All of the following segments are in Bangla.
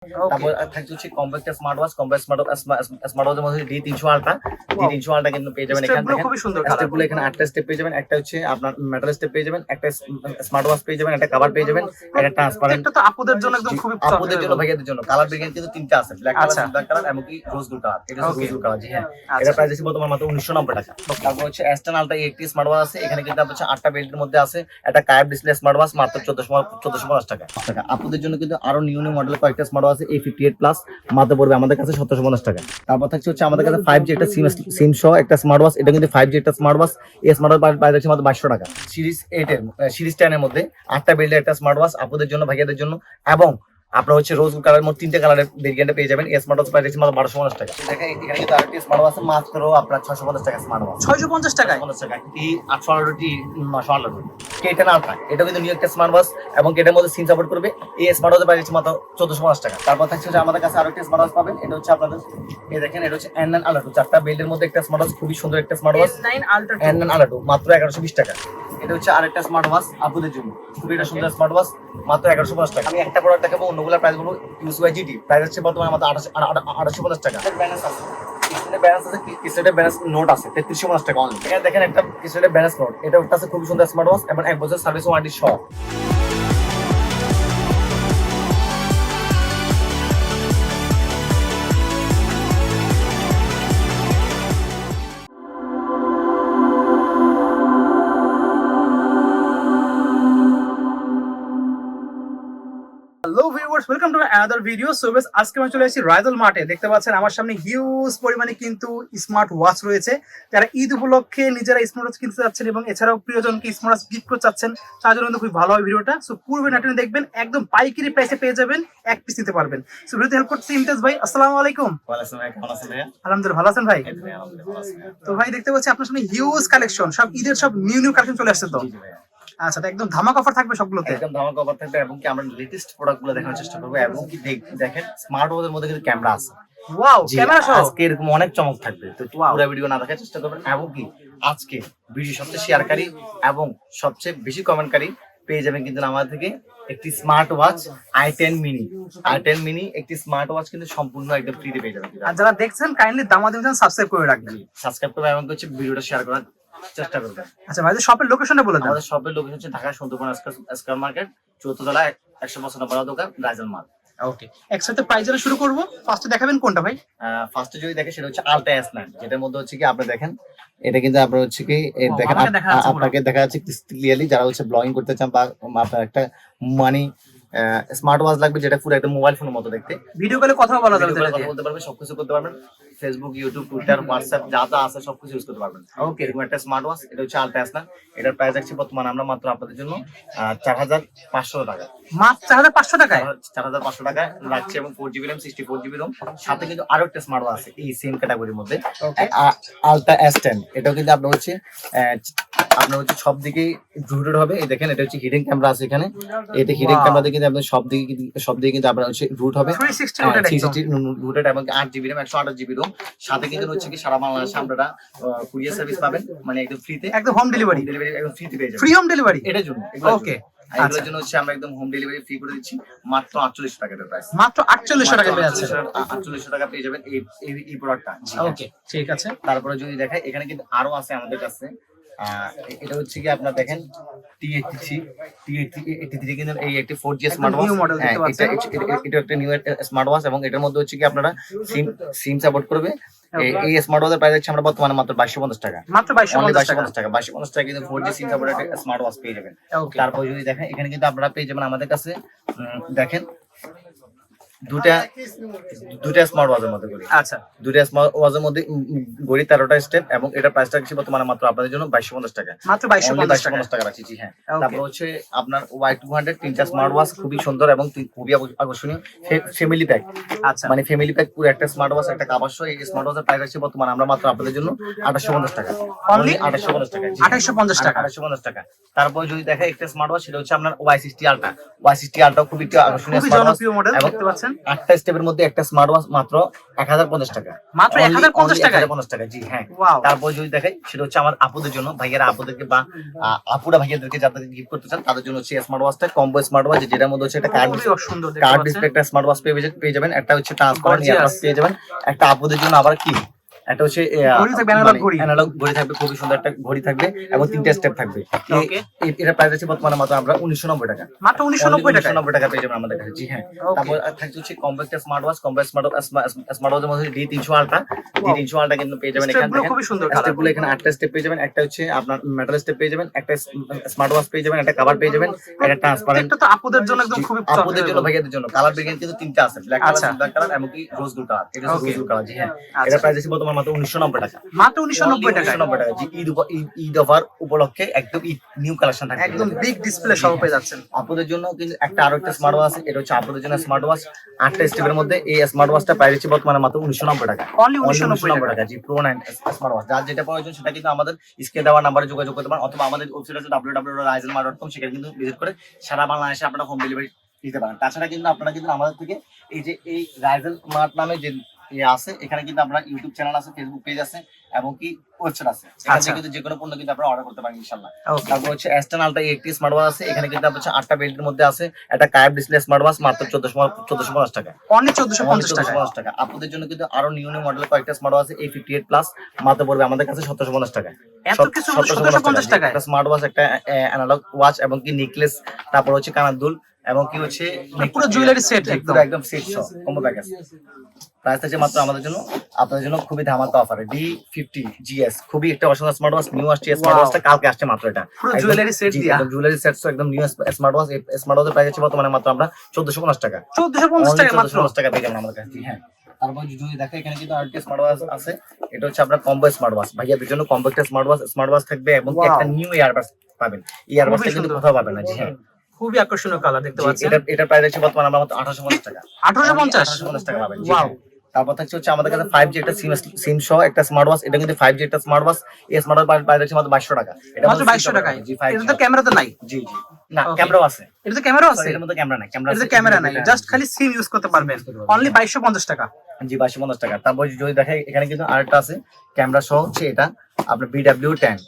তারপর থাকছে হচ্ছে compact smart watch, compact smart ওয়াচের মধ্যে D300 আলট্রা, D300 আলট্রা কিন্তু পেয়ে যাবেন এখানে। খুবই সুন্দর স্টেপগুলো এখানে 8টা স্টেপ পেয়ে যাবেন, একটা হচ্ছে আপনার মেটাল স্টেপ পেয়ে যাবেন, একটা স্মার্ট ওয়াচ পেয়ে যাবেন, একটা কভার পেয়ে যাবেন, একটা ট্রান্সপারেন্ট। এটা তো আপুদের জন্য একদম খুবই আপুদের জন্য, ভাইয়াদের জন্য। কালার ভেরিয়েন্ট কিন্তু তিনটা আছে, ব্ল্যাক কালার, সিলভার কালার এবং কি রোজ গোল্ড কালার। এটা হচ্ছে রোজ গোল্ড কালার, জি হ্যাঁ। এটা প্রাইস আছে বর্তমানে মাত্র 1990 টাকা। তারপর হচ্ছে S10 আলট্রা একটি স্মার্ট ওয়াচ আছে, এখানে কিন্তু আপনার 8টা বেল্টের মধ্যে আছে, একটা কার্ভ ডিসপ্লে স্মার্ট ওয়াচ মাত্র 1450 টাকা। আপুদের জন্য কিন্তু আরো নিউ মডেলের কয়েকটা স্মার্ট ওয়াচ আছে, A58 প্লাস মাত্র পড়বে আমাদের কাছে 1750 টাকা। তারপর থাকছে হচ্ছে আমাদের কাছে 5G একটা সিম সহ একটা স্মার্ট ওয়াচ, এটা কিন্তু 5G একটা স্মার্ট ওয়াচ। এই স্মার্ট ওয়াচ প্রাইস আছে মাত্র 2200 টাকা। সিরিজ 8 এর সিরিজ 10 এর মধ্যে 8টা বেল্টের একটা স্মার্ট ওয়াচ আপুদের জন্য, ভাইয়াদের জন্য। এবং আপনার হচ্ছে রোজ কালারের মধ্যে 3টে কালারের ভেরিয়েন্টে পেয়ে যাবেন। এই স্মার্ট ওয়াচ প্রাইস আছে মাত্র 1250 টাকা। দেখেন এখানে কিন্তু আরেকটি স্মার্ট ওয়াচ মাত্র আপনার 650 টাকা। স্মার্ট ওয়াচ 650 টাকায়, 650 টাকা। T818 T918 K10 আলট্রা, এটা কিন্তু নিউ একটা স্মার্ট ওয়াচ এবং এটার মধ্যে সিম সাপোর্ট করবে। এই স্মার্ট ওয়াচের প্রাইস আছে মাত্র 1450 টাকা। তারপর থাকছে যে আমাদের কাছে আরেকটি স্মার্ট ওয়াচ পাবেন, এটা হচ্ছে আপনাদের এই দেখেন, এটা হচ্ছে N9 আলট্রা, 4টা বেল্টের মধ্যে একটা স্মার্ট ওয়াচ, খুবই সুন্দর একটা স্মার্ট ওয়াচ। N9 আলট্রা মাত্র 1120 টাকা। এটা হচ্ছে আরেকটা স্মার্ট ওয়াচ আপুদের জন্য, খুবই একটা সুন্দর স্মার্ট ওয়াচ, মাত্র 1150 টাকা। আমি একটা প্রোডাক্ট দেখাবো, অন্যগুলোর প্রাইস বলবো। UCY-GT প্রাইস হচ্ছে বর্তমানে মাত্র 2850 টাকা। ব্যালেন্স আছে, ব্যালেন্স আছে, কিসেটের ব্যালেন্স নোট আছে 3350 টাকা অনলি। এখানে দেখেন একটা কিসেটের ব্যালেন্স নোট, এটা আছে খুবই সুন্দর স্মার্ট ওয়াচ এবং 1 বছর সার্ভিস ওয়ারেন্টি সহ। Hello viewers, welcome to another video. So বেশ, আজকে আমি চলে এসেছি রাইদল মার্টে। দেখতে পাচ্ছেন আমার সামনে হিউজ পরিমাণে কিন্তু স্মার্ট ওয়াচ রয়েছে। যারা ঈদ উপলক্ষে নিজেরা স্মার্ট ওয়াচ কিনতে চাচ্ছেন এবং এছাড়াও প্রিয়জনকে স্মার্ট ওয়াচ গিফট করতে চাচ্ছেন, তার জন্য কিন্তু খুবই ভালো হয় ভিডিওটা। সো পূর্বে নাটনে দেখবেন, একদম পাইকারি প্রাইসে পেয়ে যাবেন, এক পিস নিতে পারবেন। সো ভিডিওতে হেল্প করতে ইমতিয়াজ ভাই, আসসালামু আলাইকুম। আলহামদুলিল্লাহ, ভালো আছেন ভাই? তো ভাই দেখতে পাচ্ছি আপনার সামনে হিউজ কালেকশন, সব ঈদের সব নিউ কালেকশন চলে আসছে তো। আচ্ছা, একদম ধামাকা অফার থাকবে সবগুলোতে? একদম ধামাকা অফার থাকবে এবং কি আমরা লেটেস্ট প্রোডাক্টগুলো দেখানোর চেষ্টা করব এবং কি দেখেন স্মার্ট ওয়াচের মধ্যে কিন্তু ক্যামেরা আছে। ওয়াও, ক্যামেরা সহ আজকে এরকম অনেক চমক থাকবে, তো পুরো ভিডিও না দেখার চেষ্টা করবেন। এবং কি আজকে ভিডিও সবচেয়ে শেয়ারকারী এবং সবচেয়ে বেশি কমেন্টকারী পেয়ে যাবেন কিন্তু আমাদের থেকে একটি স্মার্ট ওয়াচ i10 মিনি একটি স্মার্ট ওয়াচ কিন্তু সম্পূর্ণ একদম ফ্রিতে পেয়ে যাবেন। আর যারা দেখছেন কাইন্ডলি দামাদামি সাবস্ক্রাইব করে রাখবেন, সাবস্ক্রাইব করবেন এবং হচ্ছে ভিডিওটা শেয়ার করার চেষ্টা করবেন। আচ্ছা ভাই, শপের লোকেশনটা বলে দেন। আমাদের শপের লোকেশন হচ্ছে Dhaka Sundarban square market, 4th তলা 105 নম্বর দোকান, রাইজল মার্ট। ওকে, একসাথে প্রাইস জানা শুরু করব। ফার্স্টে দেখাবেন কোনটা ভাই? ফার্স্টে যদি দেখেন সেটা হচ্ছে আলট্রা S9, যেটার মধ্যে হচ্ছে কি আপনি দেখেন, এটা কিন্তু আপনার হচ্ছে কি দেখেন, আপনাকে দেখা যাচ্ছে ক্লিয়ারলি। যারা হচ্ছে ব্লগিং করতে চান বা আপনার একটা মানে স্মার্ট ওয়াচ লাগবে যেটা পুরো একটা মোবাইল ফোনের মতো দেখতে, ভিডিও কলে কথা বলা যাবে, কথা বলতে পারবেন, সবকিছু করতে পারবেন। ফেসবুক, ইউটিউব, টুইটার, হোয়াটসঅ্যাপ যা যা আছে সবকিছু ইউজ করতে পারবেন। ওকে, এরকম একটা স্মার্ট ওয়াচ, এটা হচ্ছে আলট্রা S9। এটার প্রাইস আছে বর্তমানে আমরা মাত্র আপনাদের জন্য 4500 টাকা। মাত্র 4500 টাকায় 4500 টাকায় রাখছি এবং 4GB RAM 64GB ROM। সাথে কিন্তু আরো একটা স্মার্ট ওয়াচ আছে এই সেম ক্যাটাগরির মধ্যে, আলট্রা S10। এটাও কিন্তু আপনার হচ্ছে সব দিকে রুটেড হবে। এই দেখেন, এটা হচ্ছে হিডেন ক্যামেরা আছে এখানে। এটা হিডেন ক্যামেরা দিয়ে কিন্তু আপনার সব দিকে কিন্তু আপনার হচ্ছে রুট হবে 360 রুটেড এবং 8GB RAM 128GB ROM। সাথে কিন্তু হচ্ছে কি সারা বাংলাদেশে আপনারা কুরিয়ার সার্ভিস পাবেন, মানে একদম ফ্রিতে, একদম হোম ডেলিভারি একদম ফ্রিতে পেয়ে যাবেন। ফ্রি হোম ডেলিভারি এটার জন্য। ওকে, এগুলোর জন্য হচ্ছে আমরা একদম হোম ডেলিভারি ফ্রি করে দিচ্ছি, মাত্র 4800 টাকা প্রাইস। মাত্র 4800 টাকা পেয়ে যাচ্ছে। 4800 টাকা পেয়ে যাবেন এই প্রোডাক্টটা। ওকে, ঠিক আছে। তারপরে যদি দেখাই, এখানে কিন্তু আরো আছে আমাদের কাছে। এটা হচ্ছে কি আপনার দেখেন T83 কিন্তু এই একটি 4G স্মার্ট ওয়াচ। এটা একটা নিউ স্মার্ট ওয়াচ এবং এটার মধ্যে হচ্ছে কি আপনারা সিম সাপোর্ট করবে। এই স্মার্ট ওয়াচের প্রাইস হচ্ছে আমরা বর্তমানে মাত্র 2250 টাকা। মাত্র 2250 টাকা 2250 টাকা কিন্তু 4G SIM supported smart watch পেয়ে যাবেন। তারপর যদি দেখেন, এখানে কিন্তু আপনারা পেয়ে যাবেন আমাদের কাছে দেখেন দুটা স্মার্ট ওয়াচের মধ্যে গড়ি। আচ্ছা, দুটা স্মার্ট ওয়াচের মধ্যে গড়ি 13টা স্টেপ এবং এটার প্রাইসটা রাখছি বর্তমানে মাত্র আপনাদের জন্য 2250 টাকা। মাত্র 2250 টাকা রাখছি, জি হ্যাঁ। তারপর হচ্ছে আপনার Y200 তিনটা স্মার্ট ওয়াচ, খুবই সুন্দর এবং খুবই আকর্ষণীয় ফ্যামিলি প্যাক। আচ্ছা, মানে ফ্যামিলি প্যাক পুরো একটা স্মার্ট ওয়াচ, একটা কভার সহ। এই স্মার্ট ওয়াচের প্রাইস রাখছি বর্তমানে আমরা মাত্র আপনাদের জন্য 2850 টাকা। অনলি 2850 টাকা, 2850 টাকা। তারপর যদি দেখা একটা স্মার্ট ওয়াচ, সেটা হচ্ছে আপনার Y60 আলট্রা। Y60 আলট্রা খুবই একটা আকর্ষণীয় স্মার্ট ওয়াচ মডেল দেখতে পাচ্ছেন। পাচ্ছেন? 8টা স্টেপের মধ্যে একটা স্মার্ট ওয়াচ মাত্র 1050 টাকা। মাত্র 1050 টাকায়? 1050 টাকা, জি হ্যাঁ। ওয়াও। তারপর যদি দেখাই সেটা হচ্ছে আমার আপুদের জন্য, ভাইয়ারা আপুদেরকে বা আপুরা ভাইয়াদেরকে যাদেরকে গিফট করতে চান তাদের জন্য হচ্ছে স্মার্ট ওয়াচটা কম্বো স্মার্ট ওয়াচ, যেটার মধ্যে হচ্ছে একটা কার্ড খুবই সুন্দর দেখতে কার্ড পাচ্ছেন। ডিসপ্লে একটা স্মার্ট ওয়াচ পেয়ে যাবেন, একটা হচ্ছে ট্রান্সপারেন্ট ইয়ারবাডস পেয়ে যাবেন, একটা আপুদের জন্য আবার কি একটা হচ্ছে ঘড়ি থাকবে, অ্যানালগ ঘড়ি। অ্যানালগ ঘড়ি থাকবে, খুবই সুন্দর একটা ঘড়ি থাকবে এবং 3টা স্টেপ থাকবে। ওকে। এটা প্রাইস আছে বর্তমানে মাত্র আমরা 1990 টাকা। মাত্র 1990 টাকা? 1990 টাকা পেয়ে যাবেন আমাদের কাছে, জি হ্যাঁ। তারপর থাকছে হচ্ছে compact smart watch, compact smart ওয়াচের মধ্যে D300 আলট্রা, D300 আলট্রা কিন্তু পেয়ে যাবেন এখানে। স্টেপগুলো খুবই সুন্দর, স্টেপগুলো এখানে 8টা স্টেপ পেয়ে যাবেন, একটা হচ্ছে আপনার মেটাল স্টেপ পেয়ে যাবেন, একটা স্মার্ট ওয়াচ পেয়ে যাবেন, একটা কভার পেয়ে যাবেন, একটা ট্রান্সপারেন্ট। এটা তো আপুদের জন্য একদম খুবই আপুদের জন্য, ভাইয়াদের জন্য। কালার ভেরিয়েন্ট কিন্তু 3টা আছে, ব্ল্যাক কালার, আচ্ছা। সিলভার কালার এবং কি রোজ গোল্ড কালার। এটা হচ্ছে Okay. রোজ গোল্ড কালার, জি হ্যাঁ। আচ্ছা। এটা প্রাইস আছে বর্তমানে মাত্র 1990 টাকা। মাত্র 1990 টাকা? 1990 টাকা, জি। ঈদ অফার উপলক্ষে একদম নিউ কালেকশন থাকবে, একদম বিগ ডিসপ্লে সহ পেয়ে যাচ্ছেন। আপুদের জন্য কিন্তু আরো একটা স্মার্ট ওয়াচ আছে, এটা হচ্ছে আপুদের জন্য স্মার্ট ওয়াচ 8টা স্টেপের মধ্যে। এই স্মার্ট ওয়াচটা প্রাইস হচ্ছে বর্তমানে মাত্র 1990 টাকা। অনলি 1990 টাকা, জি। প্রো 9 স্মার্ট ওয়াচ, যার যেটা প্রয়োজন সেটা কিন্তু আমাদের স্ক্রিনে দেওয়া নাম্বারে যোগাযোগ করতে পারেন, অথবা আমাদের ওয়েবসাইট আছে www.rizelmart.com, সেখানে কিন্তু ভিজিট করে সারা বাংলাদেশে আপনারা হোম ডেলিভারি দিতে পারেন। তাছাড়া কিন্তু আপনারা কিন্তু আমাদের থেকে এই রাইজেল মার্ট নামে যে আছে, এখানে কিন্তু আপনার ইউটিউব চ্যানেল আছে, ফেসবুক পেজ আছে এবং কি ওয়েবসাইট আছে, এখানে থেকে কিন্তু যে কোনো পণ্য কিন্তু আপনারা অর্ডার করতে পারেন ইনশাআল্লাহ। তারপর হচ্ছে অ্যাস্টন আলট্রা 80 স্মার্ট ওয়াচ আছে, এখানে কিন্তু আপনার 8টা বেল্টের মধ্যে আছে, একটা কার্ভ ডিসপ্লে স্মার্ট ওয়াচ মাত্র 1450 টাকা। অনলি 1450 টাকা? 1450 টাকা। আপনাদের জন্য কিন্তু আরো নিউ মডেলের কয়েকটা স্মার্ট ওয়াচ আছে, A58 প্লাস মাত্র পড়বে আমাদের কাছে 1750 টাকা। এত কিছু 1750 টাকা? একটা স্মার্ট ওয়াচ, একটা অ্যানালগ ওয়াচ এবং কি নেকলেস, তারপর হচ্ছে কানের দুল এবং কি হচ্ছে পুরো জুয়েলারি সেট, একদম সেট সহ কম্বো প্যাকেজ। প্রাইস আছে মাত্র আমাদের জন্য, আপনাদের জন্য খুবই ধামাকা অফারে। D50 GS খুবই একটা অসাধারণ স্মার্ট ওয়াচ, নিউ আসছে স্মার্ট ওয়াচটা, কালকে আসছে মাত্র। এটা পুরো জুয়েলারি সেট দিয়া, জুয়েলারি সেট সহ একদম নিউ স্মার্ট ওয়াচ। স্মার্ট ওয়াচের প্রাইস আছে বর্তমানে মাত্র আমরা 1450 টাকা। 1450 টাকা মাত্র? 1450 টাকা পেয়ে যাবেন আমাদের কাছে, হ্যাঁ। তারপর যদি দেখেন এখানে কিন্তু আরেকটা স্মার্ট ওয়াচ আছে, এটা হচ্ছে আপনার কম্বো স্মার্ট ওয়াচ, ভাইয়াদের জন্য কম্প্যাক্ট স্মার্ট ওয়াচ থাকবে এবং একটা নিউ ইয়ারবাডস পাবেন। ইয়ারবাডসটা কিন্তু কোথাও পাবেন না, জি হ্যাঁ। খুবই আকর্ষণীয় কালার দেখতে পাচ্ছেন। এটা প্রাইস আছে বর্তমানে আমরা মাত্র 1850 টাকা। 1850 টাকা পাবেন, জি ওয়াও। হ্যাঁ। তারপর থাকছে হচ্ছে আমাদের কাছে 5G একটা সিম সহ একটা স্মার্ট ওয়াচ, এটা কিন্তু 5G একটা স্মার্ট ওয়াচ। এই স্মার্ট ওয়াচ প্রাইস আছে মাত্র 2200 টাকা। এটা মাত্র 2200 টাকায়? জি 5G। এটা তো ক্যামেরা তো নাই? জি জি, না ক্যামেরাও আছে। এটা তো ক্যামেরাও আছে? এর মধ্যে ক্যামেরা নাই, এটা ক্যামেরা নাই, জাস্ট খালি সিম ইউজ করতে পারবেন। অনলি 2250 টাকা? জি 2250 টাকা। তারপর যদি দেখাই এখানে কিন্তু আরেকটা আছে ক্যামেরা সহ, হচ্ছে এটা আপনার BW10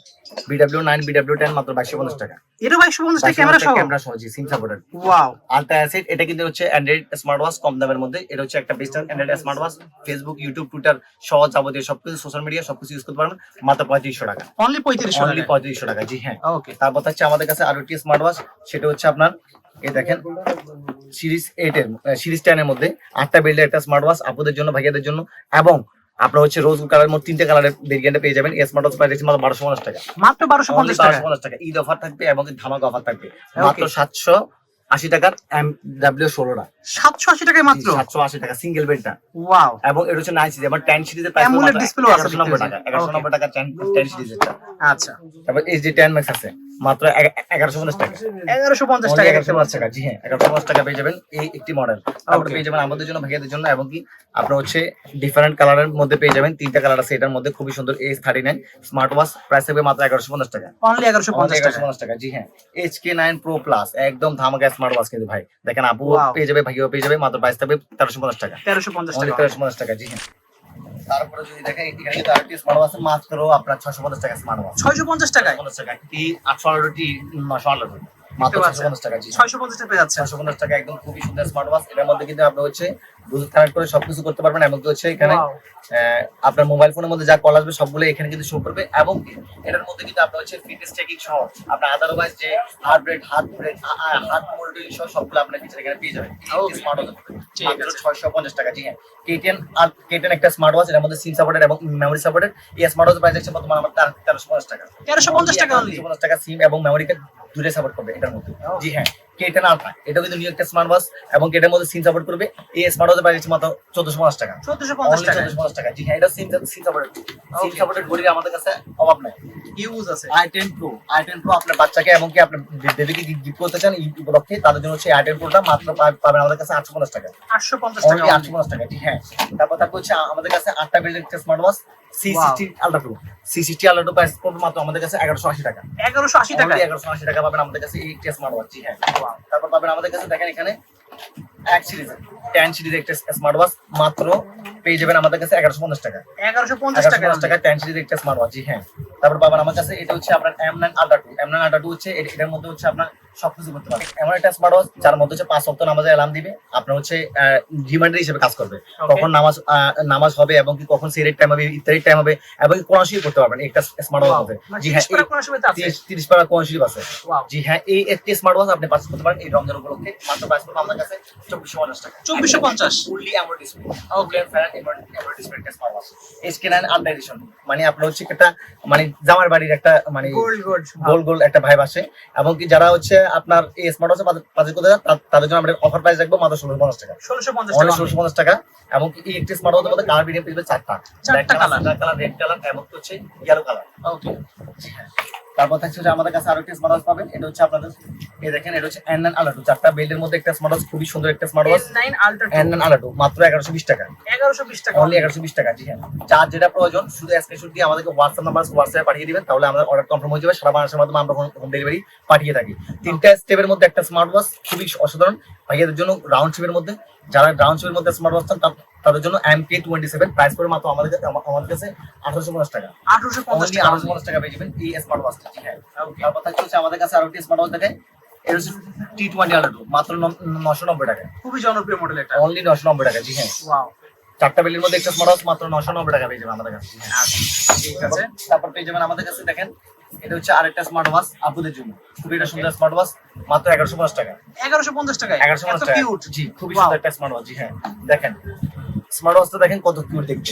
BW10 মাত্র 2250 টাকা। এটা 2250 টাকা ক্যামেরা সহ? ক্যামেরা সহ, জি, SIM supported. Wow. Ultra acid, এটা কিন্তু হচ্ছে অ্যান্ড্রয়েড স্মার্ট ওয়াচ কম দামের মধ্যে। এটা হচ্ছে একটা best Android smart watch, Facebook, YouTube, Twitter সহ যাবতীয় সবকিছু সোশ্যাল মিডিয়া সবকিছু ইউজ করতে পারবেন মাত্র 3500 টাকা। অনলি 3500 টাকা, জি হ্যাঁ। ওকে। তারপর হচ্ছে আমাদের কাছে আরো একটি স্মার্ট ওয়াচ, সেটা হচ্ছে আপনার এই দেখেন সিরিজ 10 এর মধ্যে 8টা বেল্টের একটা স্মার্ট ওয়াচ, আপুদের জন্য, ভাইয়াদের জন্য এবং আপনার হচ্ছে রোজ কালার মোট 3টে কালারের ভেরিয়েন্টে পেয়ে যাবেন। এই স্মার্ট ওয়াচ প্রাইস মাত্র 1250 টাকা। মাত্র 1250 টাকা? 1250 টাকা। ঈদ অফার থাকবে এবং ধামাকা অফার থাকবে মাত্র 780 টাকার MW16টা। 780 টাকায় মাত্র? 780 টাকা সিঙ্গেল বেডটা। ওয়াও। এবং এটা হচ্ছে 9 সিরিজ, আবার 10 সিরিজের প্রাইস মাত্র 1190 টাকা। 1190 টাকা 10 সিরিজেরটা। আচ্ছা। তারপর HD10 Max আছে মাত্র 1150 টাকা। 1150 টাকা দেখতে পাচ্ছেন? জি হ্যাঁ, 1150 টাকা পেয়ে যাবেন এই একটি মডেল। তারপর পেয়ে যাবেন আমাদের জন্য, ভাইয়াদের জন্য এবং কি আপনার হচ্ছে ডিফারেন্ট কালারের মধ্যে পেয়ে যাবেন। 3টা কালার আছে এটার মধ্যে, খুবই সুন্দর S39 স্মার্ট ওয়াচ, প্রাইস থাকবে মাত্র 1150 টাকা। অনলি 1150 টাকা, জি হ্যাঁ। HK9 Pro Plus একদম ধামাকা স্মার্ট ওয়াচ কিন্তু ভাই, দেখেন আপু পেয়ে যাবে, ভাইও পেয়ে যাবে, মাত্র প্রাইস থাকবে 1350 টাকা। 1350 টাকা? 1350 টাকা, জি হ্যাঁ। তারপরে যদি দেখেন এখানে কিন্তু আরেকটি স্মার্ট ওয়াচ মাত্র আপনার 650 টাকা স্মার্ট ওয়াচ। 650 টাকায়? 650 টাকা। T818 T918 মাত্র 650 টাকা, জি 650 টাকা পেয়ে যাচ্ছে। 650 টাকা একদম খুবই সুন্দর স্মার্ট ওয়াচ। এর মধ্যে কিন্তু আপনি হচ্ছে ব্লুটুথ কানেক্ট করে সবকিছু করতে পারবেন এবং হচ্ছে এখানে আপনার মোবাইল ফোনের মধ্যে যা কল আসবে সবগুলো এখানে কিন্তু শো করবে এবং এটার মধ্যে কিন্তু আপনার হচ্ছে ফিটনেস ট্র্যাকিং সহ আপনার আদারওয়াইজ যে হার্ট মনিটরিং সহ সবগুলো আপনার ফিচার এখানে পেয়ে যাবেন এই স্মার্ট ওয়াচ মাত্র 650 টাকা, জি হ্যাঁ। K10 একটা স্মার্ট ওয়াচ, এর মধ্যে সিম সাপোর্টেড এবং মেমরি সাপোর্টেড। এই স্মার্ট ওয়াচ প্রাইস আছে বর্তমানে আমার 1350 টাকা। 1350 টাকা অনলি? 1350 টাকা সিম এবং মেমরি কার্ড দুটো সাপোর্ট করবে এটার মধ্যে, জি হ্যাঁ। K10 আলট্রা এটা কিন্তু নিউ একটা স্মার্ট ওয়াচ এবং এটার মধ্যে সিম সাপোর্ট করবে। এই স্মার্ট ওয়াচের প্রাইস আছে মাত্র 1450 টাকা। 1450 টাকা? 1450 টাকা, জি হ্যাঁ। এটা সিম সাপোর্টেড ঘড়ির আমাদের কাছে অভাব নাই, ইউজ আছে। i10 Pro আপনার বাচ্চাকে এবং কি আপনার বেবিকে গিফট করতে চান এই উপলক্ষে, তাদের জন্য হচ্ছে i10 Proটা মাত্র পাবেন আমাদের কাছে 850 টাকা। 850 টাকা? 850 টাকা, জি হ্যাঁ। তারপর হচ্ছে আমাদের কাছে 8টা বেল্টের smart watch C60 Ultra 2 price পড়বে মাত্র আমাদের কাছে 1180 টাকা। 1180 টাকা? 1180 টাকা পাবেন আমাদের কাছে এই স্মার্ট ওয়াচ, জি হ্যাঁ। তারপর পাবেন আমাদের কাছে দেখেন এখানে এক সিরিজের 10 সিরিজের একটা স্মার্ট ওয়াচ মাত্র পেয়ে যাবেন আমাদের কাছে 1150 টাকা। 1150 টাকা 1150 টাকা 10 সিরিজের একটা স্মার্ট ওয়াচ, জি হ্যাঁ। তারপর পাবেন আমার কাছে এটা হচ্ছে আপনার M9 Ultra 2। M9 Ultra 2 হচ্ছে এটার মধ্যে হচ্ছে আপনার সবকিছু করতে পারবেন। এমন একটা স্মার্ট ওয়াচ যার মধ্যে হচ্ছে 5 ওয়াক্ত নামাজের অ্যালার্ম দিবে, আপনার হচ্ছে রিমাইন্ডার হিসেবে কাজ করবে, কখন নামাজ হবে এবং কি কখন সিগারেট টাইম হবে, ইত্যাদি টাইম হবে, এবং কোরআন শরীফ করতে পারবেন একটা স্মার্ট ওয়াচ মধ্যে। জি হ্যাঁ, 30 পারা কোরআন শরীফ আছে। জি হ্যাঁ, এই একটি স্মার্ট ওয়াচ আপনি পারচেজ করতে পারেন এই রমজান উপলক্ষে। মাত্র প্রাইস পড়বে আমাদের কাছে 2450 টাকা। 2450 fully AMOLED display. Okay, AMOLED display একটা smart watch SK9 ultra edition. মানে আপনার হচ্ছে একটা মানে জামার বাড়ির একটা মানে গোল একটা ভাইব আসে। এবং কি যারা হচ্ছে আপনার এই স্মার্ট ওয়াচ পারচেজ করতে চান তাদের জন্য আমরা অফার প্রাইস রাখবো মাত্র 1650 টাকা। 1650 টাকা। এবং কি এই একটি স্মার্ট ওয়াচের মধ্যে কালার ভেরিয়েন্ট পেয়ে যাবে 4টা কালার, রেড কালার এবং হচ্ছে ইয়েলো কালার। ওকে, তারপর থাকছে যে আমাদের কাছে আরো একটা স্মার্ট ওয়াচ পাবেন। এটা হচ্ছে আপনাদের এই দেখেন, এটা হচ্ছে N9 Ultra 2, 4টা বেল্টের মধ্যে একটা স্মার্ট ওয়াচ, খুবই সুন্দর একটা স্মার্ট ওয়াচ N9 Ultra 2 মাত্র 1120 টাকা। 1120 টাকা, অনলি 1120 টাকা। জি হ্যাঁ, যার যেটা প্রয়োজন শুধু স্ক্রিনশট দিয়ে আমাদেরকে হোয়াটসঅ্যাপে পাঠিয়ে দিবেন, তাহলে আমাদের অর্ডার কনফার্ম হয়ে যাবে। সারা বাংলাদেশের মাধ্যমে আমরা হোম ডেলিভারি পাঠিয়ে থাকি। 3টা স্টেপের মধ্যে একটা স্মার্ট ওয়াচ, খুবই অসাধারণ ভাইয়াদের জন্য। রাউন্ড শেপের মধ্যে, যারা রাউন্ড শেপের মধ্যে স্মার্ট ওয়াচ চান তাদের জন্য MK27 প্রাইস পড়ে মাত্র আমাদের কাছে 1850 টাকা। 1850 টাকা পেয়ে যাবেন এই স্মার্ট ওয়াচটা। জি হ্যাঁ, তারপর থাকছে আমাদের কাছে আরো একটা স্মার্ট ওয়াচ দেখেন, এটা হচ্ছে T20 Ultra 2 মাত্র 990 টাকা। খুবই জনপ্রিয় মডেল এটা, অনলি 990 টাকা। জি হ্যাঁ, ওয়াও, 4টা বেলের মধ্যে একটা স্মার্ট ওয়াচ মাত্র 990 টাকা পেয়ে যাবেন আমাদের কাছে। ঠিক আছে, তারপর পেয়ে যাবেন আমাদের কাছে দেখেন, এটা হচ্ছে আরেকটা স্মার্ট ওয়াচ আপুদের জন্য, খুবই একটা সুন্দর স্মার্ট ওয়াচ মাত্র 1150 টাকা। 1150 টাকা, 1150 টাকা, কিউট। জি, খুবই সুন্দর একটা স্মার্ট ওয়াচ। জি হ্যাঁ, দেখেন স্মার্ট ওয়াচটা দেখেন কত কিউট দেখতে।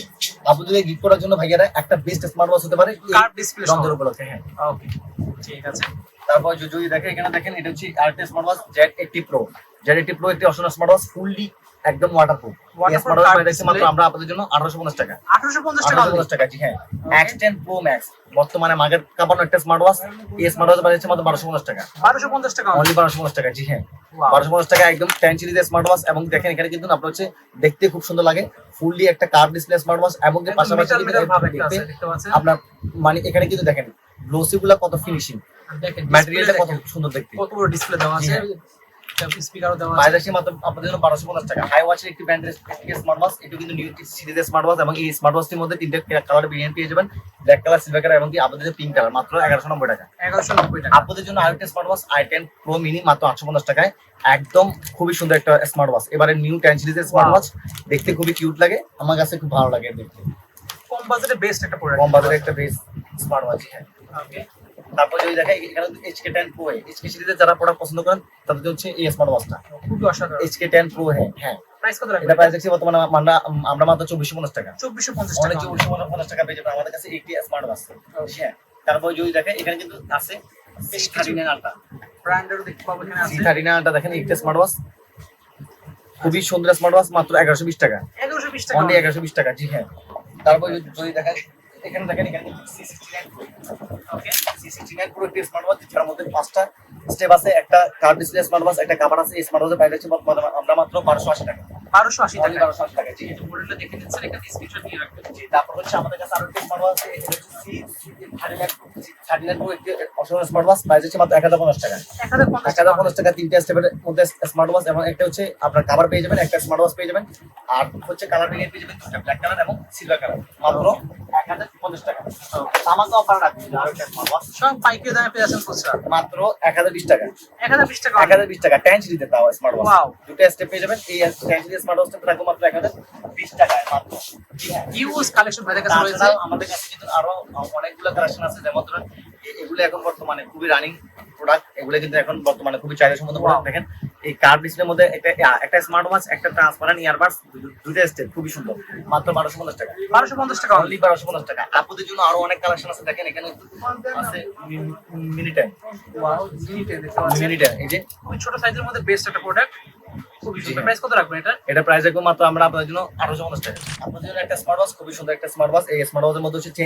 আপুদের গিফট করার জন্য ভাইয়ারা একটা বেস্ট স্মার্ট ওয়াচ হতে পারে কার্ভ ডিসপ্লে রমজান উপলক্ষে। হ্যাঁ, ওকে, ঠিক আছে। তারপর যদি দেখেন এখানে দেখেন, এটা হচ্ছে আরেকটা smart watch Z80 Pro। Z80 Pro একটি অসাধারণ স্মার্ট ওয়াচ, ফুললি একদম ওয়াটারপ্রুফ। এই স্মার্ট ওয়াচ পাইতেছি মাত্র আমরা আপনাদের জন্য 1850 টাকা। 1850 টাকা। জি হ্যাঁ, X10 Pro Max বর্তমানে মার্কেট কাঁপানো একটা স্মার্ট ওয়াচ। এই স্মার্ট ওয়াচ পাইতেছি মাত্র 1250 টাকা। 1250 টাকা, অনলি 1250 টাকা। জি হ্যাঁ, 1250 টাকা একদম 10 সিরিজের স্মার্ট ওয়াচ। এবং দেখেন এখানে কিন্তু আপনার হচ্ছে দেখতে খুব সুন্দর লাগে, ফুললি একটা কার্ভ ডিসপ্লে স্মার্ট ওয়াচ। এবং পাশাপাশি আপনার মানে এখানে কিন্তু দেখেন গ্লোসি গুলা কত ফিনিশিং, ম্যাটেরিয়ালটা কত সুন্দর দেখতে, কত বড় ডিসপ্লে দেওয়া আছে, স্পিকারও দেওয়া আছে। বাইরে মাত্র আপনাদের জন্য 1250 টাকা। হাই ওয়াচের একটি ব্র্যান্ডের স্মার্ট ওয়াচ, এটা কিন্তু নিউ সিরিজের স্মার্ট ওয়াচ। এবং এই স্মার্ট ওয়াচটির মধ্যে 3টা কালার ভেরিয়েন্ট পেয়ে যাবেন, ব্ল্যাক কালার, সিলভার কালার এবং কি আপনাদের জন্য পিঙ্ক কালার, মাত্র 1190 টাকা। 1190 টাকা। আপনাদের জন্য আরেকটা smart watch i10 Pro Mini মাত্র 850 টাকায়। একদম খুবই সুন্দর একটা স্মার্ট ওয়াচ, এবারে নিউ 10 সিরিজের স্মার্ট ওয়াচ। দেখতে খুবই কিউট লাগে, আমার কাছে খুব ভালো লাগে দেখতে। কম বাজেটে বেস্ট একটা প্রোডাক্ট, কম বাজেটে একটা বেস্ট স্মার্ট ওয়াচ। হ্যাঁ, ওকে। তারপর যদি দেখেন এখানে HK10 Pro HK সিরিজের যারা প্রোডাক্ট পছন্দ করেন তাদের হচ্ছে এই স্মার্ট ওয়াচটা খুবই অসাধারণ। HK10 Pro হ্যাঁ, প্রাইস কত রাখবেন? এটা প্রাইস দেখছি বর্তমানে আমরা মাত্র 2450 টাকা। 2450 টাকা, 2450 টাকা পেয়ে যাবেন আমাদের কাছে একটি স্মার্ট ওয়াচ। হ্যাঁ, তারপর যদি দেখেন এখানে কিন্তু আছে C39 Ultra ব্র্যান্ডেরও দেখতে পাবেন। এখানে আছে C39 Ultra, দেখেন একটা স্মার্ট ওয়াচ, খুবই সুন্দর স্মার্ট ওয়াচ, মাত্র 1120 টাকা। 1120 টাকা, অনলি 1120 টাকা। জি হ্যাঁ, তারপর যদি দেখেন এখানে দেখেন এখানে C69 Pro। ওকে, C69 Pro একটি স্মার্ট ওয়াচ যার মধ্যে 5টা স্টেপ আছে, একটা কার্ভ ডিসপ্লে স্মার্ট ওয়াচ, একটা কভার আছে। এই স্মার্ট ওয়াচের প্রাইস হচ্ছে আমরা মাত্র 1280 টাকা। 1280 টাকা, 1280 টাকা। জি, এটা মডেলটা দেখে নিচ্ছেন, এখানে স্ক্রিনশট নিয়ে রাখবেন। জি, তারপর হচ্ছে আমাদের কাছে আরো একটা স্মার্ট ওয়াচ আছে, এটা হচ্ছে C39 Pro একটি অসাধারণ স্মার্ট ওয়াচ, প্রাইস হচ্ছে মাত্র 1050 টাকা। 1050 টাকা, 3টা স্টেপের মধ্যে স্মার্ট ওয়াচ। এবং একটা হচ্ছে আপনার কভার পেয়ে যাবেন, একটা স্মার্ট ওয়াচ পেয়ে যাবেন, আর হচ্ছে কালার ভেরিয়েন্ট পেয়ে যাবেন, দুটো ব্ল্যাক কালার এবং সিলভার কালার, মাত্র 1050 টাকা। আমাকে অফার রাখবেন সব পাইকারি দামে পেয়ে যাচ্ছেন খুচরা মাত্র 1020 টাকা। 1020 টাকা, 1020 টাকা 10 সিরিজের তাও স্মার্ট ওয়াচ। ওয়াও, দুটো স্টেপ পেয়ে যাবেন। এই 10 সিরিজের স্মার্ট ওয়াচটা রাখবো মাত্র 1020 টাকায় মাত্র। জি হ্যাঁ, ইউজ কালেকশন ভাইদের কাছে রয়েছে। আমাদের কাছে কিন্তু আরো অনেকগুলো কালেকশন আছে, যেমন ধরুন এগুলো এখন বর্তমানে খুবই রানিং প্রোডাক্ট। এগুলো কিন্তু এখন বর্তমানে খুবই চাহিদা সম্পন্ন প্রোডাক্ট। দেখেন এই কার্ভ ডিসপ্লের মধ্যে একটা স্মার্ট ওয়াচ, একটা ট্রান্সপারেন্ট ইয়ারবাডস, দুটো স্টেপ, খুবই সুন্দর, মাত্র 1250 টাকা। 1250 টাকা, অনলি 1250 টাকা। আপনাদের জন্য আরো অনেক কালেকশন আছে, দেখেন এখানে আছে mini time. Wow, mini time এই যে খুব ছোট সাইজের মধ্যে বেস্ট একটা প্রোডাক্ট, খুবই সুন্দর। প্রাইস কত রাখবেন এটা? এটা প্রাইস রাখবো মাত্র আমরা আপনাদের জন্য 1850 টাকা। আপনাদের জন্য একটা স্মার্ট ওয়াচ, খুবই সুন্দর একটা স্মার্ট ওয়াচ। এই স্মার্ট ওয়াচের মধ্যে হচ্ছে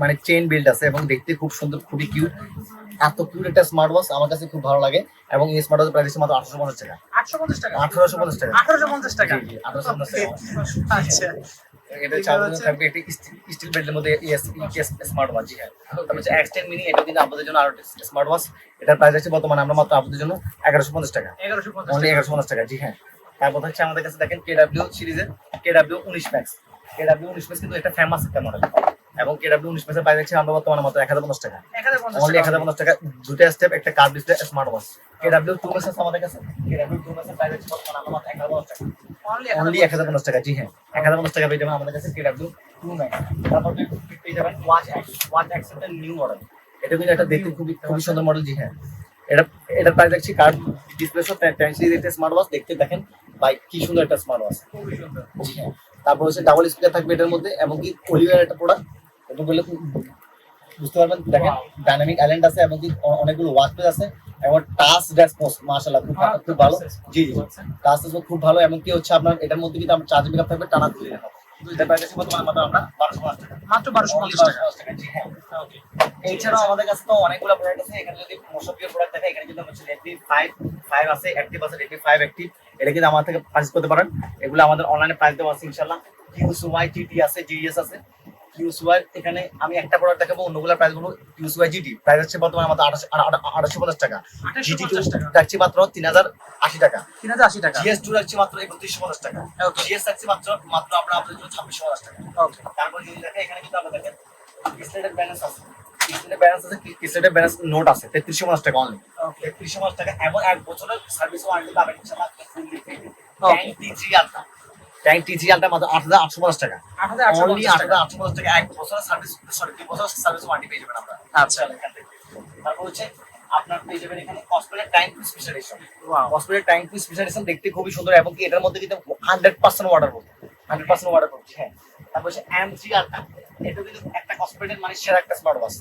মানে চেইন বিল্ড আছে এবং দেখতে খুব সুন্দর, খুবই কিউট। এত কিউট একটা স্মার্ট ওয়াচ আমার কাছে খুব ভালো লাগে। এবং এই স্মার্ট ওয়াচের প্রাইস মাত্র 850 টাকা। 850 টাকা, 1850 টাকা, 1850 টাকা। জি, 1850 টাকা। আচ্ছা, এটা চার্জার থাকবে একটি স্টিল বেল্টের মধ্যে স্মার্ট ওয়াচ। জি হ্যাঁ, তারপর হচ্ছে X10 মিনি, এটা কিন্তু আপনাদের জন্য আরো স্মার্ট ওয়াচ। এটার প্রাইস আছে বর্তমানে আমরা মাত্র আপনাদের জন্য 1150 টাকা, 1150 টাকা। জি হ্যাঁ, তারপর হচ্ছে আমাদের কাছে দেখেন KW সিরিজের KW 19 ম্যাক্স। KW 19 ম্যাক্স কিন্তু এটা ফেমাস একটা মডেল, এবং KW 19 ম্যাক্সের প্রাইস আছে আমরা বর্তমানে মাত্র 1050 টাকা, অনলি 1050 টাকা। দুটো স্টেপ, একটা curve display smart watch. KW 2 max আছে আমাদের কাছে, KW 2 ম্যাক্সের প্রাইস আছে বর্তমানে আমরা মাত্র 1050 টাকা, অনলি 1050 টাকা। জি হ্যাঁ, 1050 টাকা পেয়ে যাবেন আমাদের কাছে KW 2 ম্যাক্স। তারপর পেয়ে যাবেন ওয়াচ X এর নিউ মডেল। এটা কিন্তু একটা দেখতে খুবই সুন্দর মডেল। জি হ্যাঁ, এটার প্রাইস আছে কার্ভ ডিসপ্লে সহ 10 সিরিজের স্মার্ট ওয়াচ। দেখতে দেখেন ভাই কি সুন্দর একটা স্মার্ট ওয়াচ, খুবই সুন্দর। জি হ্যাঁ, তারপর হচ্ছে ডাবল স্পিকার থাকবে এটার মধ্যে, এবং কি অলিভিয়ার একটা প্রোডাক্ট, এটা বললে বুঝতে পারবেন। দেখেন ডাইনামিক আইল্যান্ড আছে, এবং কি অনেকগুলো ওয়াচ পেজ আছে, এবং টাচ রেসপন্স মাশাআল্লাহ খুব ভালো। জি জি, টাচ রেসপন্স খুব ভালো, এবং কি হচ্ছে আপনার এটার মধ্যে কিন্তু আপনার চার্জ ব্যাকআপ থাকবে টানা 2 দিন। দুইটা প্রাইস আছে বর্তমানে মাত্র আমরা 1250 টাকা, মাত্র 1250 টাকা। জি হ্যাঁ, ওকে। এছাড়াও আমাদের কাছে তো অনেকগুলো প্রোডাক্ট আছে। এখানে যদি মোশপিয়ার প্রোডাক্ট থাকে, এখানে কিন্তু হচ্ছে Redmi 5 আছে, অ্যাক্টিভ আছে, Redmi 5 অ্যাক্টিভ। এটা কিন্তু আমার থেকে পারচেজ করতে পারেন। এগুলো আমাদের অনলাইনে প্রাইস দেওয়া আছে ইনশাআল্লাহ। QSY GT আছে, GS আছে। QSY এখানে আমি একটা প্রোডাক্ট দেখাবো, অন্যগুলো প্রাইস বলবো। QSY GT প্রাইস হচ্ছে বর্তমানে মাত্র 2850 টাকা, GT2 রাখছি মাত্র 3080 টাকা, 3080 টাকা। GS2 রাখছি মাত্র 3150 টাকা, GS রাখছি মাত্র আমরা আপনাদের জন্য 2650 টাকা। ওকে, তারপর যদি দেখেন এখানে কিন্তু আমাদের দেখেন স্টেটেড ব্যালেন্স আছে, স্টেটেড ব্যালেন্স নোট আছে 3350 টাকা অনলি, 3350 টাকা, এবং 1 বছরের সার্ভিস ওয়ারেন্টি পাবেন ইনশাআল্লাহ ফুললি ফ্রি। ট্যাঙ্ক T3 আলটা মাত্র 8850 টাকা, অনলি 8850 টাকা, 1 বছরের সার্ভিস 2 বছরের সার্ভিস ওয়ারেন্টি পেয়ে যাবেন আমরা। আচ্ছা, তারপর হচ্ছে আপনার পেয়ে যাবেন এখানে cosmetic time to special edition. Cosmetic time to special edition দেখতে খুবই সুন্দর, এবং কি এটার মধ্যে কিন্তু 100% ওয়াটারপ্রুফ, 100% ওয়াটারপ্রুফ। হ্যাঁ, তারপর হচ্ছে M3 আলটা, এটা কিন্তু একটা কসমেটিক মানে সেরা একটা smart watch,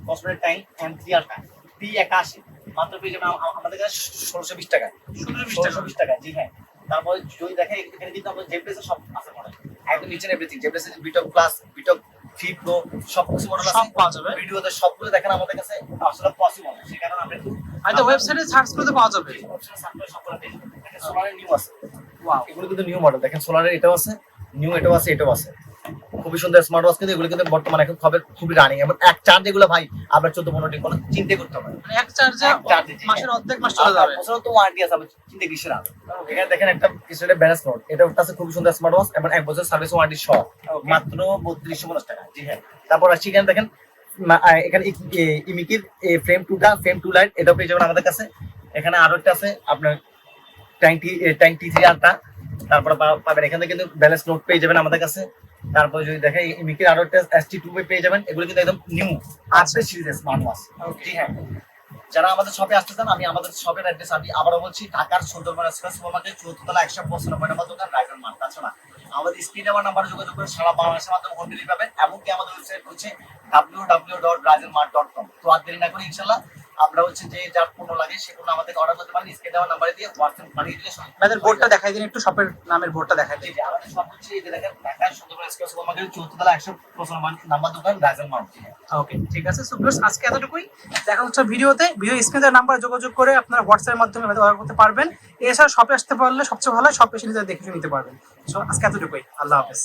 cosmetic time M3 আলটা P81 মাত্র পেয়ে যাবেন আমাদের কাছে 1620 টাকা, 1620 টাকা। জি হ্যাঁ, তারপর যদি দেখেন এখানে কিন্তু আমাদের জেপ্লেসের সব আছে মডেল, একদম নিচে এভরিথিং। জেপ্লেসের বিটক প্লাস, বিটক ফি প্রো সবকিছু মডেল আছে, সব পাওয়া যাবে। ভিডিওতে সবগুলো দেখেন আমাদের কাছে আসলে পসিবল, সেই কারণে আমরা একটু হয়তো ওয়েবসাইটে সার্চ করতে পাওয়া যাবে, ওয়েবসাইটে সার্চ করে সবগুলো পেয়ে যাবেন। দেখেন সোলারের নিউ আছে, ওয়াও, এগুলো কিন্তু নিউ মডেল। দেখেন সোলারের এটাও আছে, নিউ এটাও আছে, এটাও আছে, খুবই সুন্দর স্মার্ট ওয়াচ। কিন্তু এগুলো কিন্তু বর্তমানে এখন খুবই রানিং, এবং এক চার্জ এগুলো ভাই আপনার 14-15 দিন কোনো চিন্তা করতে হবে না, এক চার্জে মাসের অর্ধেক মাস চলে যাবে। বছর তো ওয়ারেন্টি আছে, আপনি চিন্তা কিসের আছে। এখানে দেখেন একটা স্টেটেড ব্যালেন্স নোট, এটা আছে খুবই সুন্দর স্মার্ট ওয়াচ, এবং 1 বছর সার্ভিস ওয়ারেন্টি সহ মাত্র 3250 টাকা। জি হ্যাঁ, তারপর আসছি এখানে দেখেন এখানে ইমিকির ফ্রেম 2 লাইট, এটাও পেয়ে যাবেন আমাদের কাছে। এখানে আরো একটা আছে আপনার ট্যাঙ্ক T3 আলটা, তারপর পাবেন এখানে কিন্তু ব্যালেন্স নোট পেয়ে যাবেন আমাদের কাছে। তারপর যদি দেখেন মিকির আরো একটা ST2 পেয়ে যাবেন, এগুলো কিন্তু একদম নিউ আছে সিরিজের স্মার্ট ওয়াচ। জি হ্যাঁ, যারা আমাদের শপে আসতে চান, আমি আমাদের শপের অ্যাড্রেস আমি আবারও বলছি, ঢাকার সুন্দরবন এক্সপ্রেস সুপারমার্কেট 4th তলা 195 নম্বর দোকান, রাইডার মার্ট। তাছাড়া আমাদের স্ক্রিনে আমার নাম্বারে যোগাযোগ করে সারা বাংলাদেশের মাধ্যমে হোম ডেলিভারি পাবেন, এমনকি আমাদের ওয়েবসাইট হচ্ছে www.ridermart.com। তো আর দেরি না করে ইনশাআল্লাহ আমরা হচ্ছে যে যার পণ্য লাগে সে পণ্য আমাদের অর্ডার করতে পারেন, স্ক্রিনে দেওয়া নাম্বারে দিয়ে হোয়াটসঅ্যাপ পাঠিয়ে দিলে। আমাদের বোর্ডটা দেখাই দিন একটু, শপের নামের বোর্ডটা দেখাই দিন। আমাদের শপ হচ্ছে এই যে দেখেন ঢাকার সুন্দরবন এক্সপ্রেস সুপারমার্কেট 4th তলা 195 নম্বর দোকান, রাইডার মার্ট। ওকে, ঠিক আছে। সো ভিউয়ার্স, আজকে এতটুকুই, দেখা হচ্ছে ভিডিওতে। ভিডিও স্ক্রিনের নাম্বারে যোগাযোগ করে আপনারা হোয়াটসঅ্যাপের মাধ্যমে অর্ডার করতে পারবেন। এছাড়া শপে আসতে পারলে সবচেয়ে ভালো হয়, শপে এসে নিজে দেখে নিতে পারবেন। সো আজকে এতটুকুই, আল্লাহ হাফেজ।